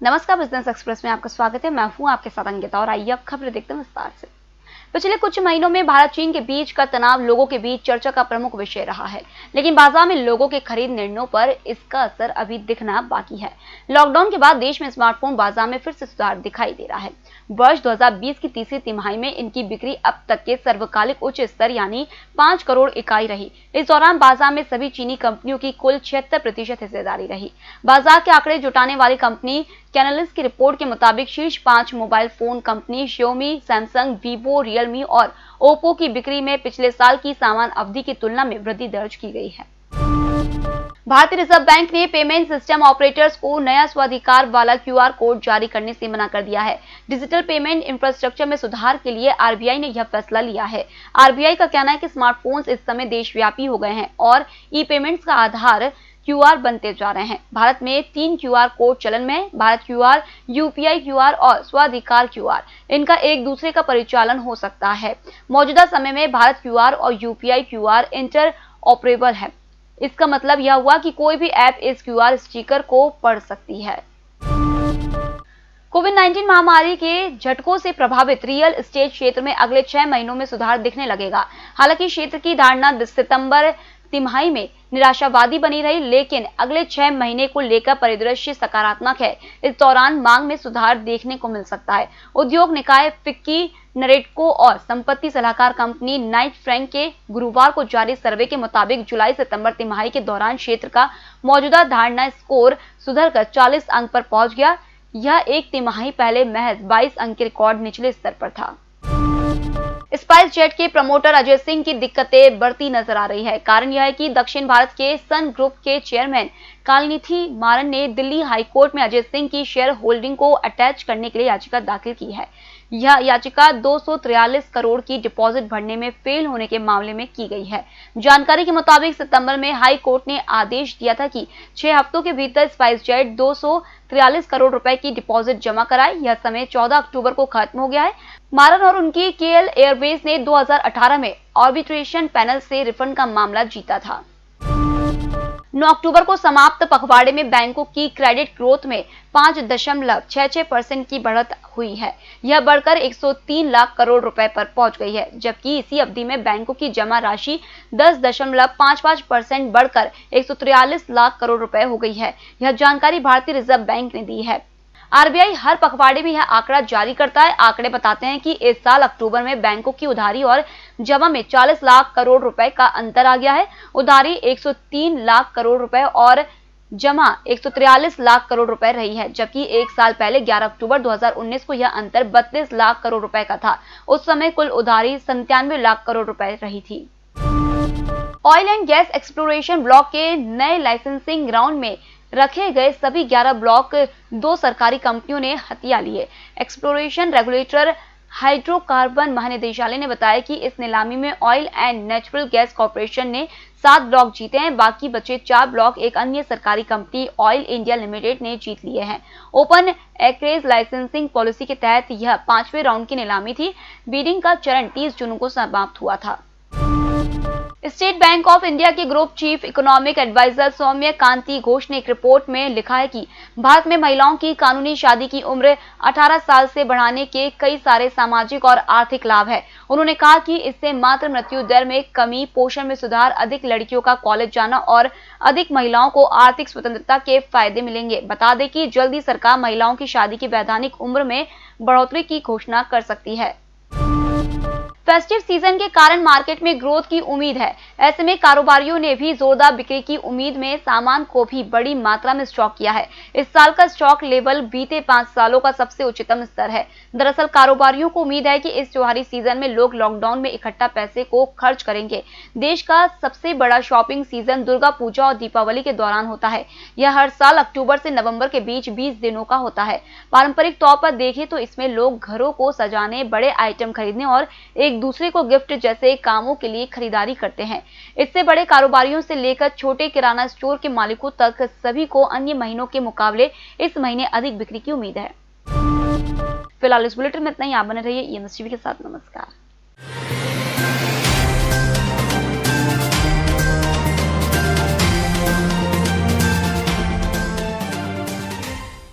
नमस्कार, business express में आपका स्वागत है। मैं हूं आपके साथ अंकिता और आइए अब खबरें देखते हैं विस्तार से। पिछले कुछ महीनों में भारत चीन के बीच का तनाव लोगों के बीच चर्चा का प्रमुख विषय रहा है, लेकिन बाजार में लोगों के खरीद निर्णयों पर इसका असर अभी दिखना बाकी है। लॉकडाउन के बाद देश में स्मार्टफोन बाजार में फिर से सुधार दिखाई दे रहा है। वर्ष 2020 की तीसरी तिमाही में इनकी बिक्री अब तक के सर्वकालिक उच्च स्तर यानी 5 करोड़ इकाई रही। इस दौरान बाजार में सभी चीनी कंपनियों की कुल 76% हिस्सेदारी रही। बाजार के आंकड़े जुटाने वाली कंपनी कैनालिस्ट की रिपोर्ट के मुताबिक शीर्ष 5 mobile phone company Xiaomi, Samsung, Vivo, Realme और ओप्पो की बिक्री में पिछले साल की समान अवधि की तुलना में वृद्धि दर्ज की गई है। भारतीय रिजर्व बैंक ने पेमेंट सिस्टम ऑपरेटर्स को नया स्वाधिकार वाला क्यूआर कोड जारी करने से मना कर दिया है। डिजिटल पेमेंट इंफ्रास्ट्रक्चर में सुधार के लिए आरबीआई ने यह फैसला लिया है। आरबीआई का कहना है कि स्मार्टफोन्स इस समय देशव्यापी हो गए हैं और ई पेमेंट्स का आधार क्यूआर बनते जा रहे हैं। भारत में 3 क्यूआर कोड चलन में है, भारत क्यूआर, यूपीआई क्यूआर और स्वाधिकार क्यूआर। इनका एक दूसरे का परिचालन हो सकता है। मौजूदा समय में भारत क्यूआर और यूपीआई क्यूआर इंटर ऑपरेबल है। इसका मतलब यह हुआ कि कोई भी ऐप इस क्यूआर स्टिकर को पढ़ सकती है। कोविड-19 महामारी के झटकों से प्रभावित रियल एस्टेट क्षेत्र में अगले 6 महीनों में सुधार दिखने लगेगा। हालांकि क्षेत्र की धारणा सितंबर तिमाही में निराशावादी बनी रही, लेकिन अगले 6 महीने को लेकर परिदृश्य सकारात्मक है। इस दौरान मांग में सुधार देखने को मिल सकता है। उद्योग निकाय फिक्की, नरेटको और संपत्ति सलाहकार कंपनी नाइट फ्रैंक के गुरुवार को जारी सर्वे के मुताबिक जुलाई सितंबर तिमाही के दौरान क्षेत्र का मौजूदा धारणा स्कोर सुधरकर 40 अंक पर पहुंच गया। यह एक तिमाही पहले महज 22 अंक के रिकॉर्ड निचले स्तर पर था। स्पाइस जेट के प्रमोटर अजय सिंह की दिक्कतें बढ़ती नजर आ रही है। कारण यह है कि दक्षिण भारत के सन ग्रुप के चेयरमैन कालनिथि मारन ने दिल्ली हाईकोर्ट में अजय सिंह की शेयर होल्डिंग को अटैच करने के लिए याचिका दाखिल की है। यह याचिका 243 करोड़ की डिपॉजिट भरने में फेल होने के मामले में की गई है। जानकारी के मुताबिक सितंबर में हाई कोर्ट ने आदेश दिया था कि 6 हफ्तों के भीतर स्पाइस जेट 243 करोड़ रुपए की डिपॉजिट जमा कराए। यह समय 14 अक्टूबर को खत्म हो गया है। मारन और उनकी केएल एयरवेज ने 2018 में आर्बिट्रेशन पैनल से रिफंड का मामला जीता था। 9 अक्टूबर को समाप्त पखवाड़े में बैंकों की क्रेडिट ग्रोथ में 5.66% की बढ़त हुई है। यह बढ़कर 103 लाख करोड़ रुपए पर पहुंच गई है, जबकि इसी अवधि में बैंकों की जमा राशि 10.55% बढ़कर 143 लाख करोड़ रुपए हो गई है। यह जानकारी भारतीय रिजर्व बैंक ने दी है। आरबीआई हर पखवाड़े में यह आंकड़ा जारी करता है। आंकड़े बताते हैं कि इस साल अक्टूबर में बैंकों की उधारी और जमा में 40 लाख करोड़ रुपए का अंतर आ गया है। उधारी 103 लाख करोड़ रुपए और जमा 143 लाख करोड़ रुपए रही है, जबकि एक साल पहले 11 अक्टूबर 2019 को यह अंतर 32 लाख करोड़ रुपए का था। उस समय कुल उधारी 97 लाख करोड़ रुपए रही थी। Oil and gas exploration block के नए लाइसेंसिंग राउंड में रखे गए सभी 11 ब्लॉक 2 सरकारी कंपनियों ने हथिया लिए। एक्सप्लोरेशन रेगुलेटर हाइड्रोकार्बन महानिदेशालय ने बताया कि इस नीलामी में oil and natural gas corporation ने 7 ब्लॉक जीते हैं। बाकी बचे 4 ब्लॉक एक अन्य सरकारी कंपनी ऑयल इंडिया लिमिटेड ने जीत लिए हैं। ओपन एक्रेज लाइसेंसिंग पॉलिसी के तहत यह 5वें राउंड की नीलामी थी। बीडिंग का चरण 30 जून को समाप्त हुआ था। स्टेट बैंक ऑफ इंडिया के ग्रुप चीफ इकोनॉमिक एडवाइजर सौम्य कांति घोष ने एक रिपोर्ट में लिखा है कि भारत में महिलाओं की कानूनी शादी की उम्र 18 साल से बढ़ाने के कई सारे सामाजिक और आर्थिक लाभ है। उन्होंने कहा कि इससे मातृ मृत्यु दर में कमी, पोषण में सुधार, अधिक लड़कियों का कॉलेज जाना और अधिक महिलाओं को आर्थिक स्वतंत्रता के फायदे मिलेंगे। बता दें कि जल्द ही सरकार महिलाओं की शादी की वैधानिक उम्र में बढ़ोतरी की घोषणा कर सकती है। फेस्टिव सीजन के कारण मार्केट में ग्रोथ की उम्मीद है। ऐसे में कारोबारियों ने भी जोरदार बिक्री की उम्मीद में सामान को भी बड़ी मात्रा में स्टॉक किया है। इस साल का स्टॉक लेवल बीते 5 सालों का सबसे उच्चतम स्तर है। दरअसल कारोबारियों को उम्मीद है कि इस त्योहारी सीजन में लोग लॉकडाउन में इकट्ठा पैसे को खर्च करेंगे। देश का सबसे बड़ा शॉपिंग सीजन दुर्गा पूजा और दीपावली के दौरान होता है। यह हर साल अक्टूबर से नवंबर के बीच 20 दिनों का होता है। पारंपरिक तौर पर देखें तो इसमें लोग घरों को सजाने, बड़े आइटम खरीदने और एक दूसरे को गिफ्ट जैसे कामों के लिए खरीदारी करते हैं। इससे बड़े कारोबारियों से लेकर छोटे किराना स्टोर के मालिकों तक सभी को अन्य महीनों के मुकाबले इस महीने अधिक बिक्री की उम्मीद है। फिलहाल इस बुलेटिन में इतना ही। आप बने रहिए ईएमएस टीवी के साथ। नमस्कार।